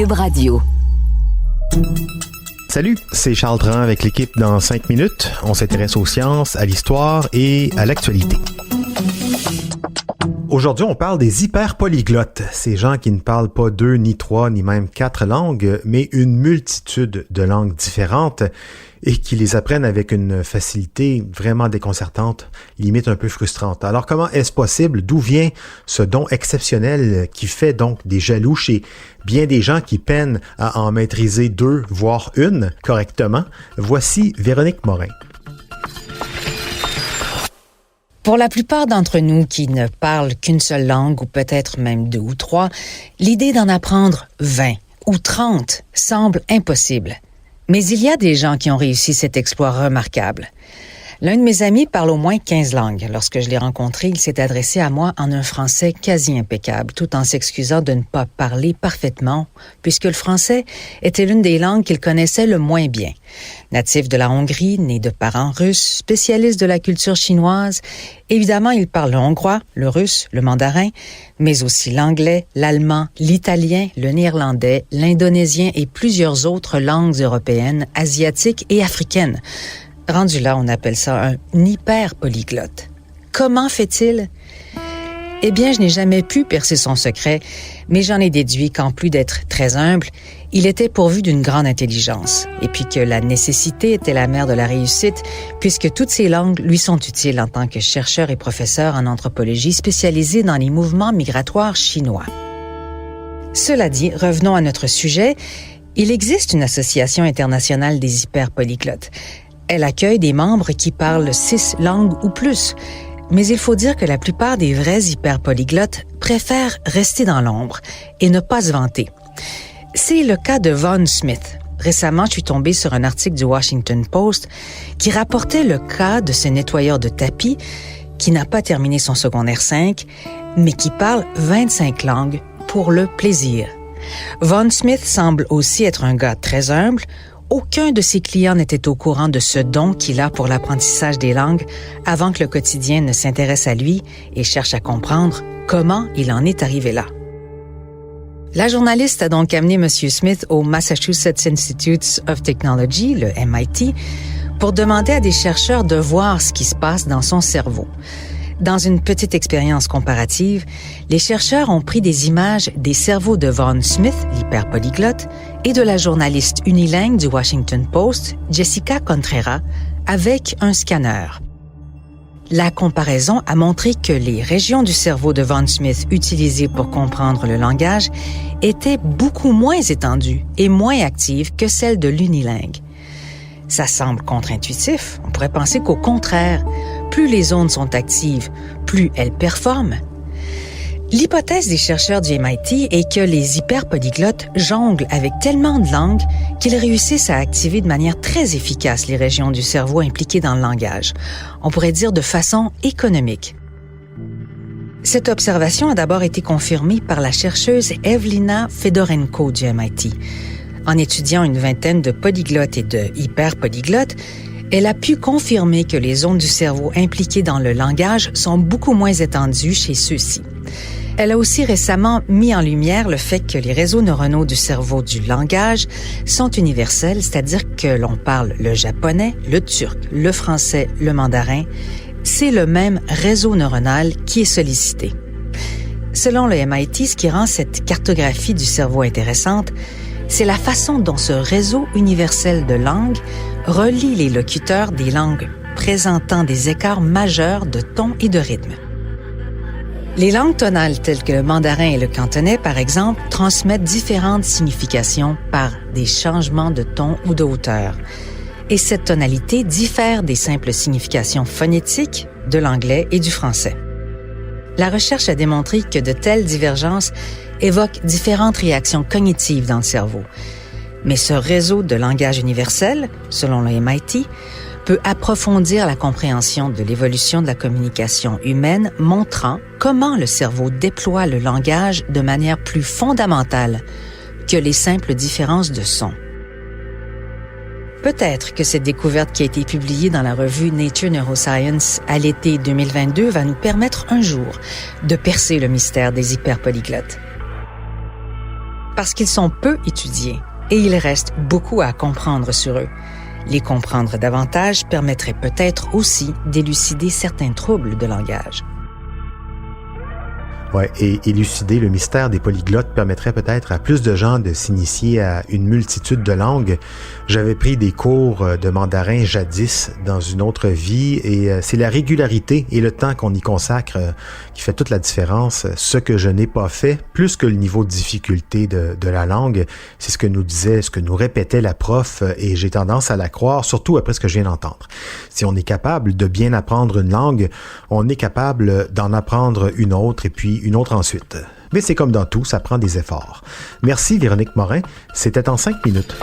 Cube Radio. Salut, c'est Charles Dran avec l'équipe dans 5 minutes. On s'intéresse aux sciences, à l'histoire et à l'actualité. Aujourd'hui, on parle des hyperpolyglottes. Ces gens qui ne parlent pas 2, ni 3, ni même 4 langues, mais une multitude de langues différentes et qui les apprennent avec une facilité vraiment déconcertante, limite un peu frustrante. Alors, comment est-ce possible? D'où vient ce don exceptionnel qui fait donc des jaloux chez bien des gens qui peinent à en maîtriser 2, voire 1 correctement? Voici Véronique Morin. Pour la plupart d'entre nous qui ne parlent qu'une seule langue, ou peut-être même 2 ou 3, l'idée d'en apprendre 20 ou 30 semble impossible. Mais il y a des gens qui ont réussi cet exploit remarquable. L'un de mes amis parle au moins 15 langues. Lorsque je l'ai rencontré, il s'est adressé à moi en un français quasi impeccable, tout en s'excusant de ne pas parler parfaitement, puisque le français était l'une des langues qu'il connaissait le moins bien. Natif de la Hongrie, né de parents russes, spécialiste de la culture chinoise, évidemment, il parle le hongrois, le russe, le mandarin, mais aussi l'anglais, l'allemand, l'italien, le néerlandais, l'indonésien et plusieurs autres langues européennes, asiatiques et africaines. Rendu là, on appelle ça un hyperpolyglotte. Comment fait-il? Eh bien, je n'ai jamais pu percer son secret, mais j'en ai déduit qu'en plus d'être très humble, il était pourvu d'une grande intelligence, et puis que la nécessité était la mère de la réussite, puisque toutes ces langues lui sont utiles en tant que chercheur et professeur en anthropologie spécialisé dans les mouvements migratoires chinois. Cela dit, revenons à notre sujet. Il existe une association internationale des hyperpolyglottes. Elle accueille des membres qui parlent 6 langues ou plus. Mais il faut dire que la plupart des vrais hyperpolyglottes préfèrent rester dans l'ombre et ne pas se vanter. C'est le cas de Von Smith. Récemment, je suis tombée sur un article du Washington Post qui rapportait le cas de ce nettoyeur de tapis qui n'a pas terminé son secondaire 5, mais qui parle 25 langues pour le plaisir. Von Smith semble aussi être un gars très humble. Aucun de ses clients n'était au courant de ce don qu'il a pour l'apprentissage des langues avant que le quotidien ne s'intéresse à lui et cherche à comprendre comment il en est arrivé là. La journaliste a donc amené M. Smith au Massachusetts Institute of Technology, le MIT, pour demander à des chercheurs de voir ce qui se passe dans son cerveau. Dans une petite expérience comparative, les chercheurs ont pris des images des cerveaux de Von Smith, l'hyperpolyglotte, et de la journaliste unilingue du Washington Post, Jessica Contreras, avec un scanner. La comparaison a montré que les régions du cerveau de Von Smith utilisées pour comprendre le langage étaient beaucoup moins étendues et moins actives que celles de l'unilingue. Ça semble contre-intuitif. On pourrait penser qu'au contraire, plus les zones sont actives, plus elles performent. L'hypothèse des chercheurs du MIT est que les hyperpolyglottes jonglent avec tellement de langues qu'ils réussissent à activer de manière très efficace les régions du cerveau impliquées dans le langage. On pourrait dire de façon économique. Cette observation a d'abord été confirmée par la chercheuse Evelina Fedorenko du MIT. En étudiant une vingtaine de polyglottes et de hyperpolyglottes, elle a pu confirmer que les zones du cerveau impliquées dans le langage sont beaucoup moins étendues chez ceux-ci. Elle a aussi récemment mis en lumière le fait que les réseaux neuronaux du cerveau du langage sont universels, c'est-à-dire que l'on parle le japonais, le turc, le français, le mandarin. C'est le même réseau neuronal qui est sollicité. Selon le MIT, ce qui rend cette cartographie du cerveau intéressante, c'est la façon dont ce réseau universel de langues relie les locuteurs des langues présentant des écarts majeurs de ton et de rythme. Les langues tonales telles que le mandarin et le cantonais, par exemple, transmettent différentes significations par des changements de ton ou de hauteur. Et cette tonalité diffère des simples significations phonétiques de l'anglais et du français. La recherche a démontré que de telles divergences évoquent différentes réactions cognitives dans le cerveau. Mais ce réseau de langage universel, selon le MIT, peut approfondir la compréhension de l'évolution de la communication humaine, montrant comment le cerveau déploie le langage de manière plus fondamentale que les simples différences de sons. Peut-être que cette découverte qui a été publiée dans la revue Nature Neuroscience à l'été 2022 va nous permettre un jour de percer le mystère des hyperpolyglottes. parce qu'ils sont peu étudiés et il reste beaucoup à comprendre sur eux. Les comprendre davantage permettrait peut-être aussi d'élucider certains troubles de langage. Ouais, et élucider le mystère des polyglottes permettrait peut-être à plus de gens de s'initier à une multitude de langues. J'avais pris des cours de mandarin jadis dans une autre vie et c'est la régularité et le temps qu'on y consacre qui fait toute la différence. Ce que je n'ai pas fait, plus que le niveau de difficulté de la langue, c'est ce que nous répétait la prof et j'ai tendance à la croire, surtout après ce que je viens d'entendre. Si on est capable de bien apprendre une langue, on est capable d'en apprendre une autre et puis une autre ensuite. Mais c'est comme dans tout, ça prend des efforts. Merci Véronique Morin, c'était en 5 minutes.